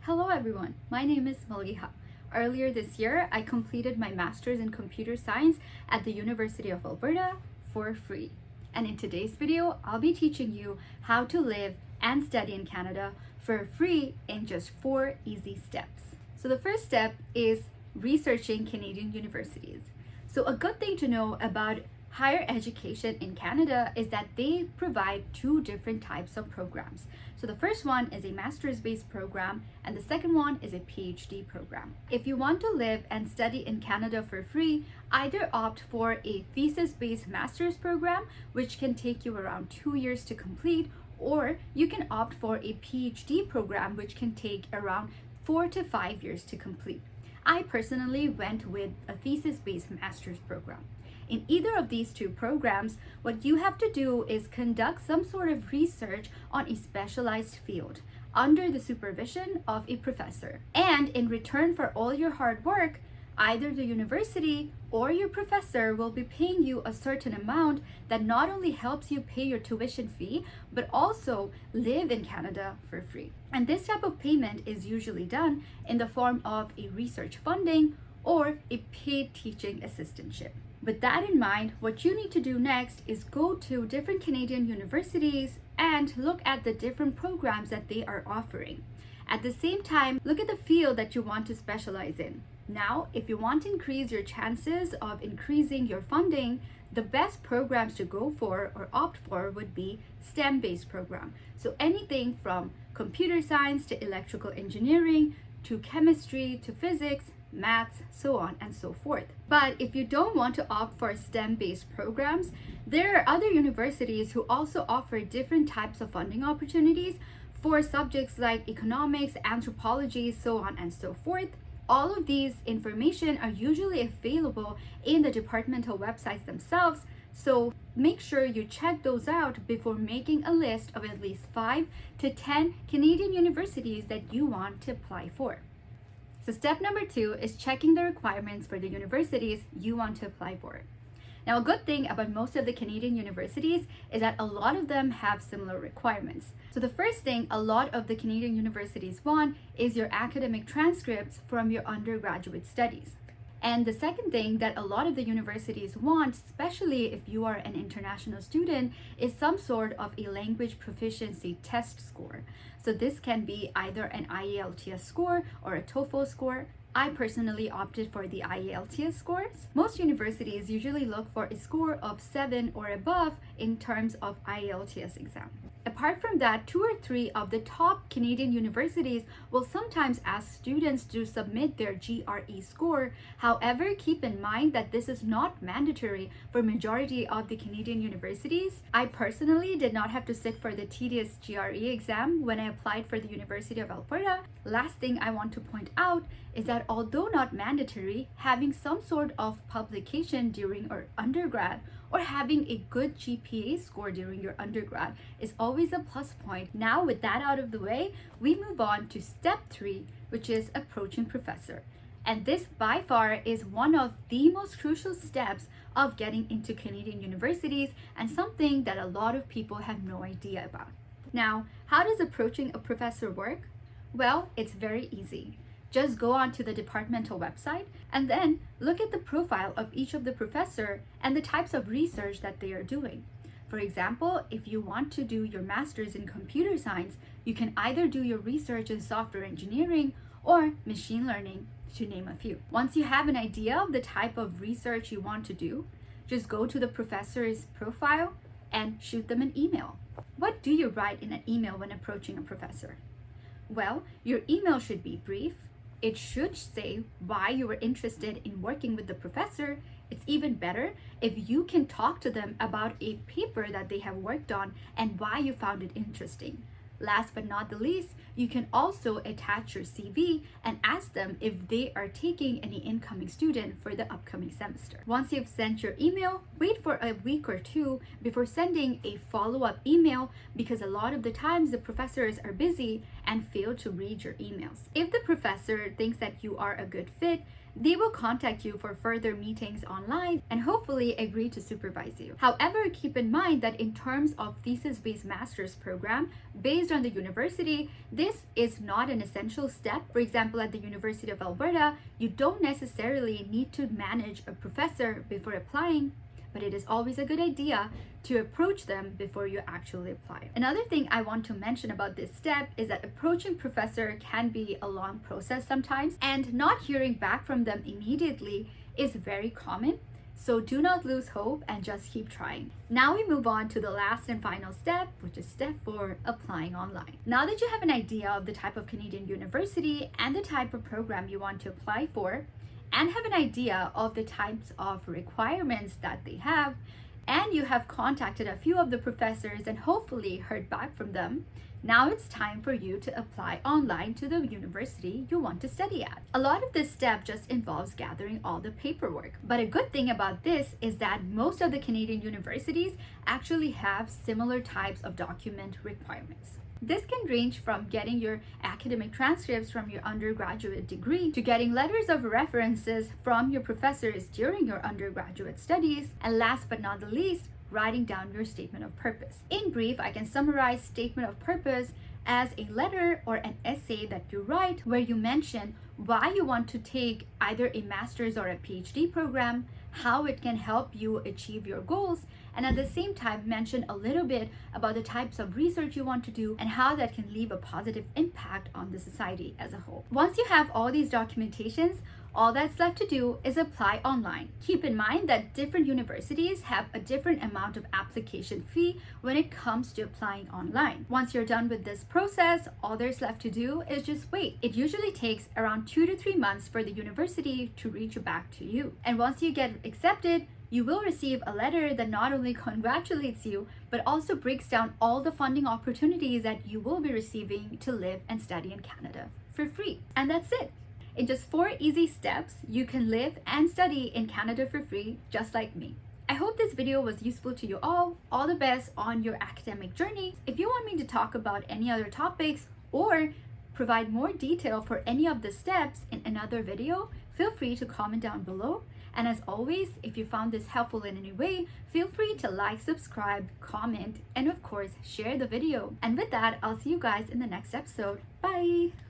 Hello everyone, my name is Maliha. Earlier this year, I completed my master's in computer science at the University of Alberta for free. And in today's video, I'll be teaching you how to live and study in Canada for free in just 4 easy steps. So the first step is researching Canadian universities. So a good thing to know about higher education in Canada is that they provide 2 different types of programs. So the first one is a master's-based program and the second one is a PhD program. If you want to live and study in Canada for free, either opt for a thesis-based master's program, which can take you around 2 years to complete, or you can opt for a PhD program, which can take around 4 to 5 years to complete. I personally went with a thesis-based master's program. In either of these 2 programs, what you have to do is conduct some sort of research on a specialized field under the supervision of a professor. And in return for all your hard work, either the university or your professor will be paying you a certain amount that not only helps you pay your tuition fee, but also live in Canada for free. And this type of payment is usually done in the form of a research funding or a paid teaching assistantship. With that in mind, what you need to do next is go to different Canadian universities and look at the different programs that they are offering. At the same time, look at the field that you want to specialize in. Now, if you want to increase your chances of increasing your funding, the best programs to go for or opt for would be STEM-based program. So anything from computer science to electrical engineering to chemistry to physics, maths, so on and so forth. But if you don't want to opt for STEM-based programs, there are other universities who also offer different types of funding opportunities for subjects like economics, anthropology, so on and so forth. All of these information are usually available in the departmental websites themselves, so make sure you check those out before making a list of at least 5 to 10 Canadian universities that you want to apply for. So step number 2 is checking the requirements for the universities you want to apply for. Now, a good thing about most of the Canadian universities is that a lot of them have similar requirements. So the first thing a lot of the Canadian universities want is your academic transcripts from your undergraduate studies. And the second thing that a lot of the universities want, especially if you are an international student, is some sort of a language proficiency test score. So this can be either an IELTS score or a TOEFL score. I personally opted for the IELTS scores. Most universities usually look for a score of 7 or above in terms of IELTS exam. Apart from that, 2 or 3 of the top Canadian universities will sometimes ask students to submit their GRE score. However, keep in mind that this is not mandatory for majority of the Canadian universities. I personally did not have to sit for the tedious GRE exam when I applied for the University of Alberta. Last thing I want to point out is that although not mandatory, having some sort of publication during our undergrad or having a good GPA score during your undergrad is always a plus point. Now, with that out of the way, we move on to step 3, which is approaching professor. And this by far is one of the most crucial steps of getting into Canadian universities and something that a lot of people have no idea about. Now, how does approaching a professor work? Well, it's very easy. Just go onto the departmental website and then look at the profile of each of the professor and the types of research that they are doing. For example, if you want to do your master's in computer science, you can either do your research in software engineering or machine learning, to name a few. Once you have an idea of the type of research you want to do, just go to the professor's profile and shoot them an email. What do you write in an email when approaching a professor? Well, your email should be brief. It should say why you were interested in working with the professor. It's even better if you can talk to them about a paper that they have worked on and why you found it interesting. Last but not the least, you can also attach your CV and ask them if they are taking any incoming student for the upcoming semester. Once you've sent your email, wait for a week or 2 before sending a follow-up email because a lot of the times the professors are busy and fail to read your emails. If the professor thinks that you are a good fit, they will contact you for further meetings online and hopefully agree to supervise you. However, keep in mind that in terms of thesis-based master's program based on the university, this is not an essential step. For example, at the University of Alberta, you don't necessarily need to manage a professor before applying, but it is always a good idea to approach them before you actually apply. Another thing I want to mention about this step is that approaching professor can be a long process sometimes, and not hearing back from them immediately is very common. So do not lose hope and just keep trying. Now we move on to the last and final step, which is step 4, applying online. Now that you have an idea of the type of Canadian university and the type of program you want to apply for, and have an idea of the types of requirements that they have, and you have contacted a few of the professors and hopefully heard back from them, now it's time for you to apply online to the university you want to study at. A lot of this step just involves gathering all the paperwork. But a good thing about this is that most of the Canadian universities actually have similar types of document requirements. This can range from getting your academic transcripts from your undergraduate degree to getting letters of references from your professors during your undergraduate studies, and last but not the least, writing down your statement of purpose. In brief, I can summarize statement of purpose as a letter or an essay that you write where you mention why you want to take either a master's or a PhD program, how it can help you achieve your goals, and at the same time mention a little bit about the types of research you want to do and how that can leave a positive impact on the society as a whole. Once you have all these documentations, all that's left to do is apply online. Keep in mind that different universities have a different amount of application fee when it comes to applying online. Once you're done with this process, all there's left to do is just wait. It usually takes around 2 to 3 months for the university to reach back to you. And once you get accepted, you will receive a letter that not only congratulates you, but also breaks down all the funding opportunities that you will be receiving to live and study in Canada for free. And that's it. In just 4 easy steps, you can live and study in Canada for free, just like me. I hope this video was useful to you all. All the best on your academic journey. If you want me to talk about any other topics or provide more detail for any of the steps in another video, feel free to comment down below. And as always, if you found this helpful in any way, feel free to like, subscribe, comment, and of course, share the video. And with that, I'll see you guys in the next episode. Bye!